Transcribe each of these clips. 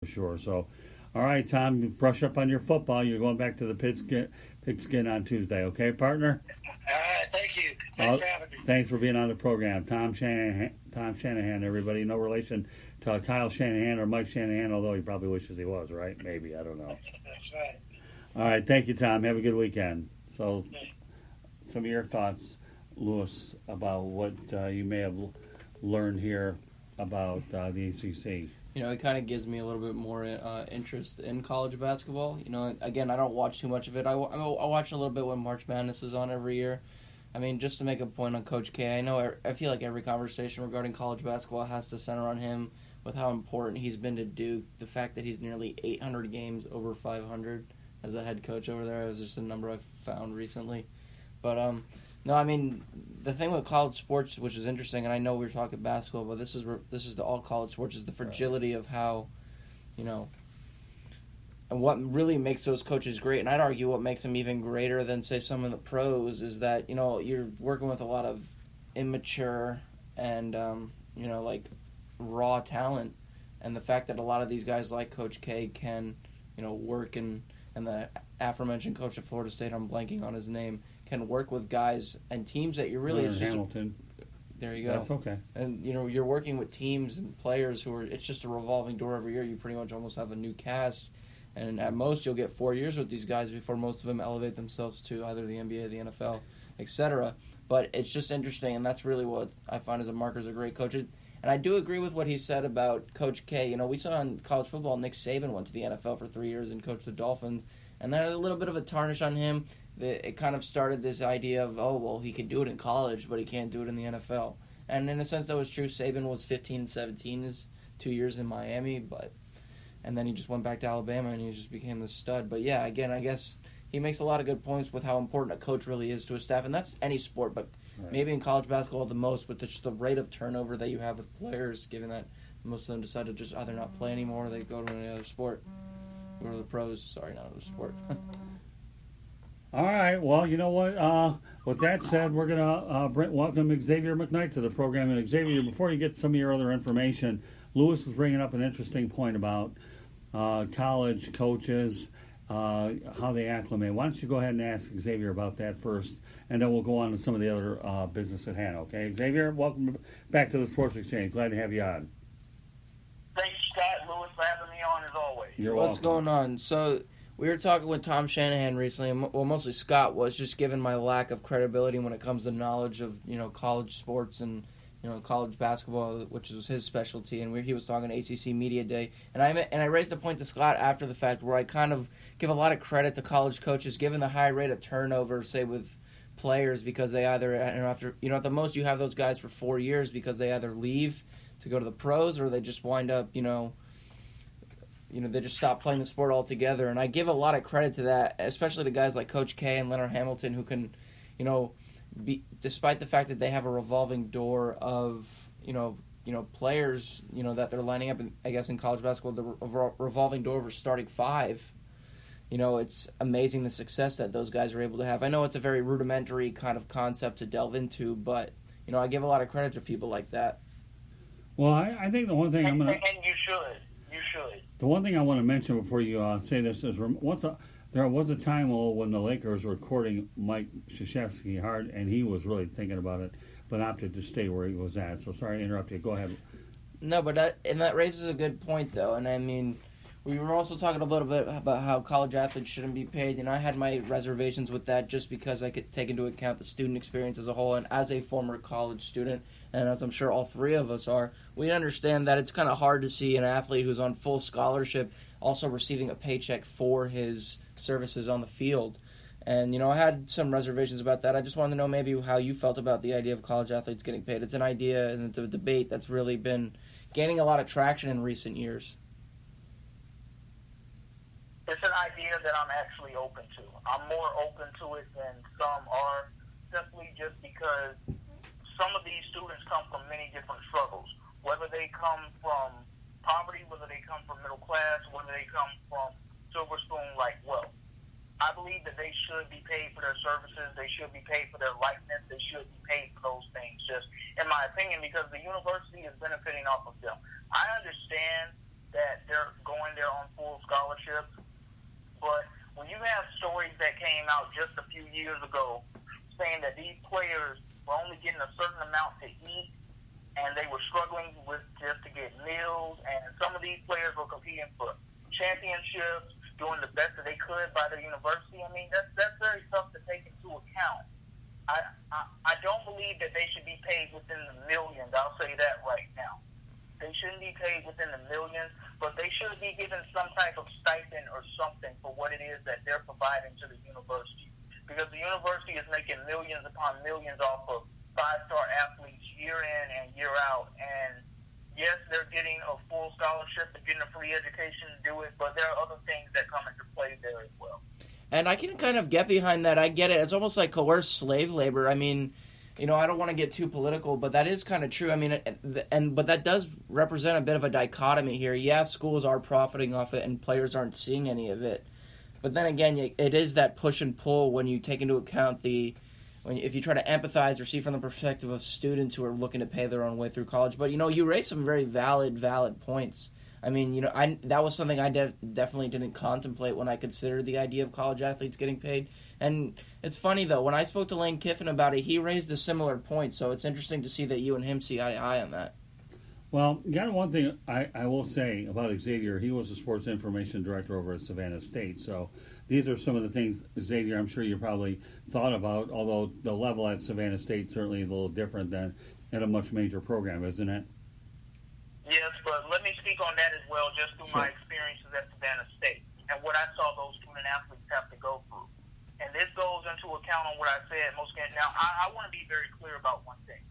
for sure. So, all right, Tom, brush up on your football. You're going back to the pigskin on Tuesday, okay, partner? All right, thank you. Thanks for having me. Thanks for being on the program. Tom Shanahan, everybody. No relation to Kyle Shanahan or Mike Shanahan, although he probably wishes he was, right? Maybe, I don't know. That's right. All right, thank you, Tom. Have a good weekend. So, some of your thoughts, Lewis, about what you may have learned here about the ACC. It kind of gives me a little bit more interest in college basketball. Again, I don't watch too much of it. I watch a little bit when March Madness is on every year. I mean, just to make a point on Coach K, I feel like every conversation regarding college basketball has to center on him with how important he's been to Duke. The fact that he's nearly 800 games over 500 as a head coach over there is just a number I've found recently. But no, I mean, the thing with college sports, which is interesting, and I know we were talking basketball, but this is the all college sports, is the fragility of how, and what really makes those coaches great. And I'd argue what makes them even greater than, say, some of the pros is that, you're working with a lot of immature and, like raw talent. And the fact that a lot of these guys like Coach K can, work and the aforementioned coach at Florida State, I'm blanking on his name, can work with guys and teams that you're really... Hamilton. There you go. That's okay. And, you're working with teams and players who are... It's just a revolving door every year. You pretty much almost have a new cast. And at most, you'll get 4 years with these guys before most of them elevate themselves to either the NBA, the NFL, etc. But it's just interesting, and that's really what I find as a marker as a great coach. And I do agree with what he said about Coach K. We saw in college football, Nick Saban went to the NFL for 3 years and coached the Dolphins. And that had a little bit of a tarnish on him. It kind of started this idea of, oh, well, he can do it in college, but he can't do it in the NFL. And in a sense, that was true. Saban was 15, 17, his 2 years in Miami, and then he just went back to Alabama and he just became the stud. But yeah, again, I guess he makes a lot of good points with how important a coach really is to a staff, and that's any sport, but maybe in college basketball the most, with just the rate of turnover that you have with players, given that most of them decide to just either not play anymore or they go to any other sport. Go to the pros. Sorry, not the sport. All right. Well, you know what? With that said, we're going to welcome Xavier McKnight to the program. And Xavier, before you get some of your other information, Lewis was bringing up an interesting point about college coaches, how they acclimate. Why don't you go ahead and ask Xavier about that first, and then we'll go on to some of the other business at hand, okay? Xavier, welcome back to the Sports Exchange. Glad to have you on. Thanks, Scott, Lewis, for having me on as always. You're What's welcome. going on? So we were talking with Tom Shanahan recently, and mostly Scott was, just given my lack of credibility when it comes to knowledge of college sports and college basketball, which is his specialty, and he was talking ACC Media Day, and I raised a point to Scott after the fact where I kind of give a lot of credit to college coaches, given the high rate of turnover, say with players, because they either after at the most you have those guys for 4 years because they either leave to go to the pros or they just wind up they just stop playing the sport altogether, and I give a lot of credit to that, especially to guys like Coach K and Leonard Hamilton, who can despite the fact that they have a revolving door of players that they're lining up in, I guess in college basketball, the revolving door of starting five. It's amazing the success that those guys are able to have. I know it's a very rudimentary kind of concept to delve into, but I give a lot of credit to people like that. Well, I think the one thing and you should. The one thing I want to mention before you say this is there was a time when the Lakers were courting Mike Krzyzewski hard, and he was really thinking about it, but opted to stay where he was at. So sorry to interrupt you. Go ahead. No, but that raises a good point, though. And I mean, we were also talking a little bit about how college athletes shouldn't be paid. I had my reservations with that just because I could take into account the student experience as a whole. And as a former college student, and as I'm sure all three of us are, we understand that it's kind of hard to see an athlete who's on full scholarship also receiving a paycheck for his services on the field. And, I had some reservations about that. I just wanted to know maybe how you felt about the idea of college athletes getting paid. It's an idea and it's a debate that's really been gaining a lot of traction in recent years. It's an idea that I'm actually open to. I'm more open to it than some are, simply just because some of these students come from many different struggles, whether they come from poverty, whether they come from middle class, whether they come from silver spoon-like wealth. I believe that they should be paid for their services. They should be paid for their likeness. They should be paid for those things, just in my opinion, because the university is benefiting off of them. I understand that they're going there on full scholarships. But when you have stories that came out just a few years ago saying that these players were only getting a certain amount to eat and they were struggling with just to get meals, and some of these players were competing for championships, doing the best that they could by their university, I mean, that's very tough to take into account. I don't believe that they should be paid within the millions. I'll say that right now. They shouldn't be paid within the millions, but they should be given some type of stipend or something for what it is that they're providing to the university. Because the university is making millions upon millions off of five-star athletes year in and year out. And yes, they're getting a full scholarship, they're getting a free education to do it, but there are other things that come into play there as well. And I can kind of get behind that. I get it. It's almost like coerced slave labor. I mean, you know, I don't want to get too political, but that is kind of true. I mean, but that does represent a bit of a dichotomy here. Yeah, schools are profiting off it, and players aren't seeing any of it. But then again, it is that push and pull when you take into account if you try to empathize or see from the perspective of students who are looking to pay their own way through college. But, you know, you raised some very valid points. I mean, you know, that was something I definitely didn't contemplate when I considered the idea of college athletes getting paid. And it's funny, though, when I spoke to Lane Kiffin about it, he raised a similar point. So it's interesting to see that you and him see eye to eye on that. Well, you know, one thing I will say about Xavier, he was a sports information director over at Savannah State. So these are some of the things, Xavier, I'm sure you probably thought about, although the level at Savannah State certainly is a little different than at a much major program, isn't it? Yes, but let me speak on that as well, just through my experiences at Savannah State and what I saw those student athletes have to go through. And this goes into account on what I said. Now, I want to be very clear about one thing.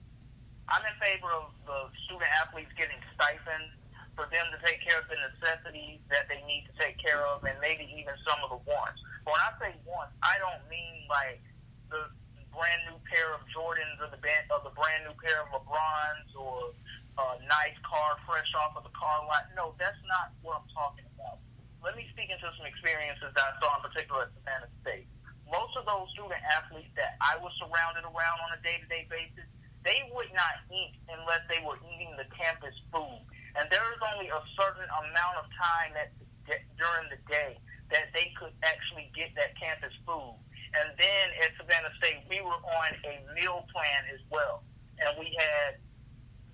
I'm in favor of the student athletes getting stipends for them to take care of the necessities that they need to take care of, and maybe even some of the wants. But when I say wants, I don't mean like the brand new pair of Jordans or the brand new pair of LeBrons or a nice car fresh off of the car lot. No, that's not what I'm talking about. Let me speak into some experiences that I saw in particular at Savannah State. Most of those student athletes that I was surrounded around on a day-to-day basis, they would not eat unless they were eating the campus food. And there is only a certain amount of time during the day that they could actually get that campus food. And then at Savannah State, we were on a meal plan as well. And we had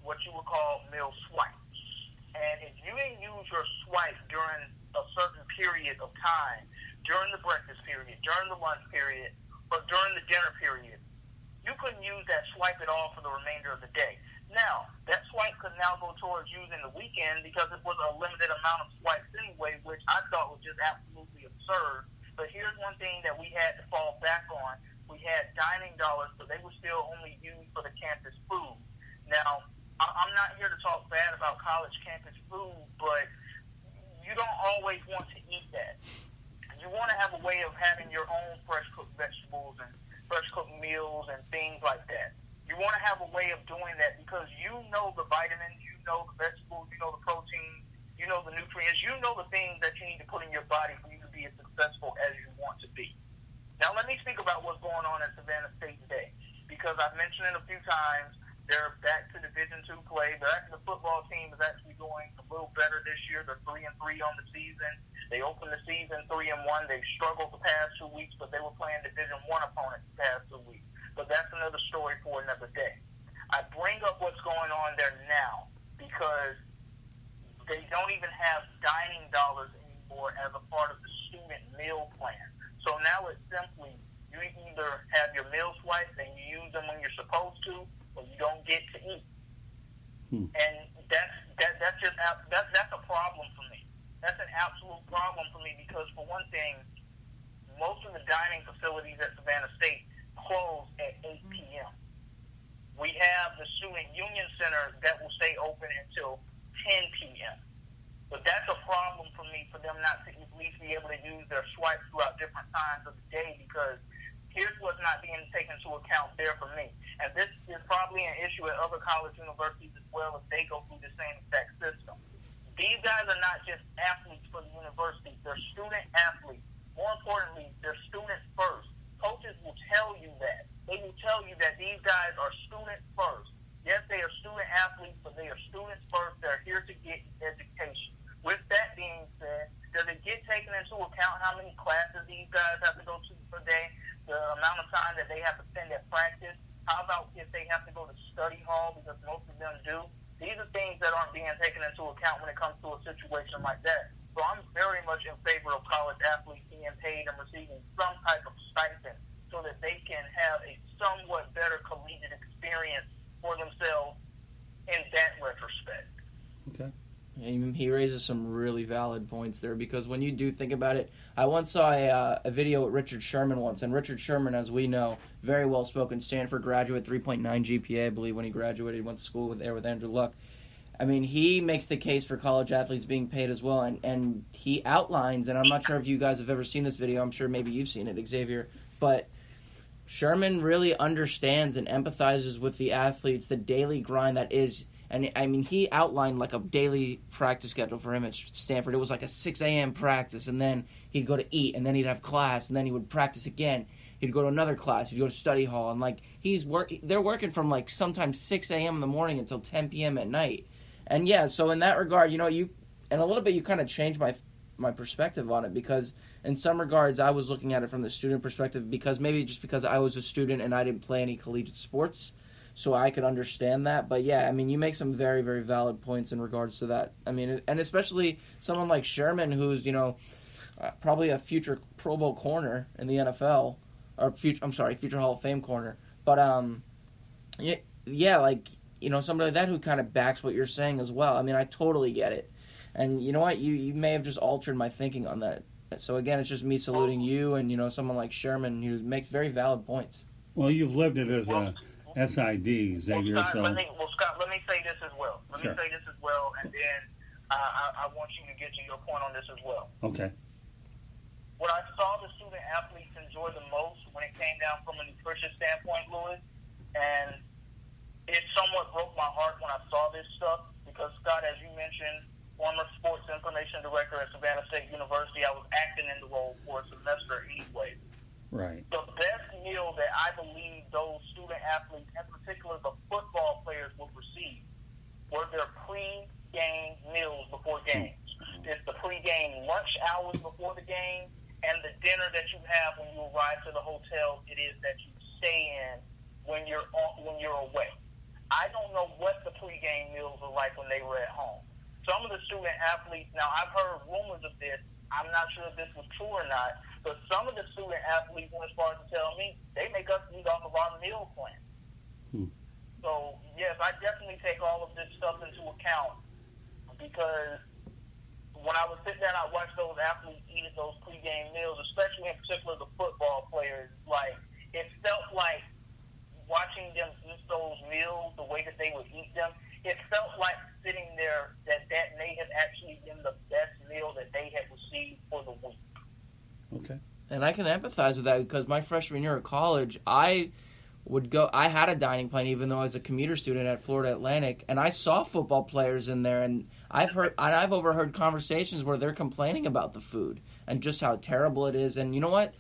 what you would call meal swipes. And if you didn't use your swipe during a certain period of time, during the breakfast period, during the lunch period, or during the dinner period, you couldn't use that swipe at all for the remainder of the day. Now, that swipe could now go towards using the weekend because it was a limited amount of swipes anyway, which I thought was just absolutely absurd. But here's one thing that we had to fall back on. We had dining dollars, but they were still only used for the campus food. Now, I'm not here to talk bad about college campus food, but you don't always want to eat that. You want to have a way of having your own fresh cooked vegetables and fresh cooked meals and things like that. You want to have a way of doing that because you know the vitamins, you know the vegetables, you know the protein, you know the nutrients, you know the things that you need to put in your body for you to be as successful as you want to be. Now let me speak about what's going on at Savannah State today because I've mentioned it a few times. They're back to Division II play. The football team is actually doing a little better this year. They're 3-3 on the season. They opened the season 3-1. They struggled the past 2 weeks, but they were playing Division I opponents the past 2 weeks. But that's another story for another day. I bring up what's going on there now because they don't even have dining dollars anymore as a part of the student meal plan. So now it's simply you either have your meal swipes and you use them when you're supposed to, or you don't get to eat. And that's a problem for me. That's an absolute problem for me because, for one thing, most of the dining facilities at Savannah State close at 8 p.m. We have the Student Union Center that will stay open until 10 p.m. But that's a problem for me, for them not to at least be able to use their swipes throughout different times of the day because here's what's not being taken into account there for me. And this is probably an issue at other college universities as well if they go through the same exact system. These guys are not just athletes for the university. They're student athletes. More importantly, they're students first. Coaches will tell you that. They will tell you that these guys are students first. Yes, they are student athletes, but they are students first. They're here to get education. With it taken into account how many classes these guys have to go to per day, the amount of time that they have to spend at practice? How about if they have to go to study hall, because most of them do? These are things that aren't being taken into account when it comes to a situation like that. So I'm very much in favor of college athletes being paid and receiving some type of stipend so that they can have a somewhat better collegiate experience for themselves in that retrospect. Okay. He raises some really valid points there, because when you do think about it, I once saw a video with Richard Sherman once, and Richard Sherman, as we know, very well-spoken Stanford graduate, 3.9 GPA, I believe, when he graduated. He went to school with Andrew Luck. I mean, he makes the case for college athletes being paid as well, and he outlines, and I'm not sure if you guys have ever seen this video, I'm sure maybe you've seen it, Xavier, but Sherman really understands and empathizes with the athletes, the daily grind that is. And, I mean, he outlined, like, a daily practice schedule for him at Stanford. It was like a 6 a.m. practice, and then he'd go to eat, and then he'd have class, and then he would practice again. He'd go to another class. He'd go to study hall. And, like, they're working from, like, sometimes 6 a.m. in the morning until 10 p.m. at night. And, yeah, so in that regard, you know, and a little bit you kind of changed my perspective on it, because in some regards I was looking at it from the student perspective, because maybe just because I was a student and I didn't play any collegiate sports, so I could understand that. But yeah, I mean, you make some very, very valid points in regards to that. I mean, and especially someone like Sherman, who's, you know, probably a future Pro Bowl corner in the NFL, or future Hall of Fame corner. But yeah, like, you know, somebody like that who kind of backs what you're saying as well. I mean, I totally get it. And you know what? You may have just altered my thinking on that. So again, it's just me saluting you and, you know, someone like Sherman who makes very valid points. Well, you've lived it as a SID, Xavier. Scott, Scott, let me say this as well. And then I want you to get to your point on this as well. Okay. What I saw the student athletes enjoy the most when it came down from a nutrition standpoint, Louis, and it somewhat broke my heart when I saw this stuff, because, Scott, as you mentioned, former sports information director at Savannah State University, I was acting in the role for a semester anyway. Right. The best meal that I believe those student athletes, in particular the football players, will receive were their pre-game meals before games. It's the pre-game lunch hours before the game, and the dinner that you have when you arrive to the hotel. It is that you stay in when you're away. I don't know what the pre-game meals were like when they were at home. Some of the student athletes, now I've heard rumors of this, I'm not sure if this was true or not, but some of the student athletes, as far as to tell me, they make us eat off of our meal plan. So, yes, I definitely take all of this stuff into account, because when I would sit down, I watch those athletes eat at those pregame meals, especially in particular the football players. Like, it felt like watching them eat those meals, the way that they would eat them, it felt like sitting there that may have actually been the best meal that they had received for the week. Okay. And I can empathize with that, because my freshman year of college, I had a dining plan, even though I was a commuter student at Florida Atlantic, and I saw football players in there, and I've overheard conversations where they're complaining about the food and just how terrible it is. And you know what?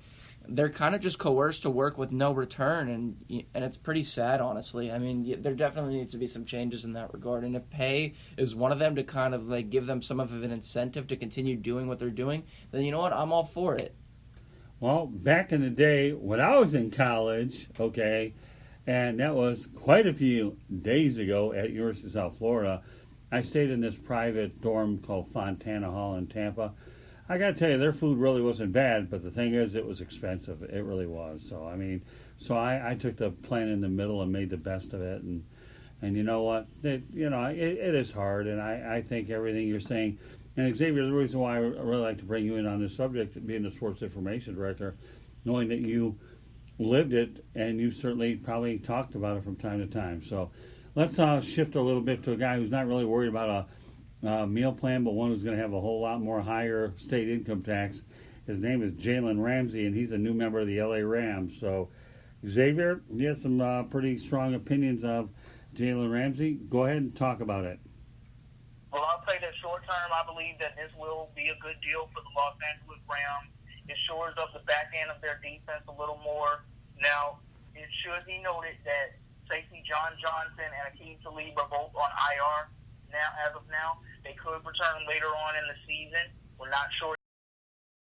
They're kind of just coerced to work with no return, and it's pretty sad, honestly. I mean, there definitely needs to be some changes in that regard, and if pay is one of them to kind of like give them some of an incentive to continue doing what they're doing, then you know what? I'm all for it. Well, back in the day when I was in college, okay, and that was quite a few days ago at University of South Florida, I stayed in this private dorm called Fontana Hall in Tampa. I got to tell you, their food really wasn't bad, but the thing is, it was expensive. It really was. So, I mean, I took the plan in the middle and made the best of it. And you know what? It is hard, and I think everything you're saying. And Xavier, the reason why I really like to bring you in on this subject, being the sports information director, knowing that you lived it, and you certainly probably talked about it from time to time. So let's shift a little bit to a guy who's not really worried about a meal plan, but one who's going to have a whole lot more higher state income tax. His name is Jalen Ramsey, and he's a new member of the LA Rams. So, Xavier, you have some pretty strong opinions of Jalen Ramsey. Go ahead and talk about it. Well, I'll say that short term, I believe that this will be a good deal for the Los Angeles Rams. It shores up the back end of their defense a little more. Now, it should be noted that safety John Johnson and Akeem Talib are both on IR now. As of now, they could return later on in the season. We're not sure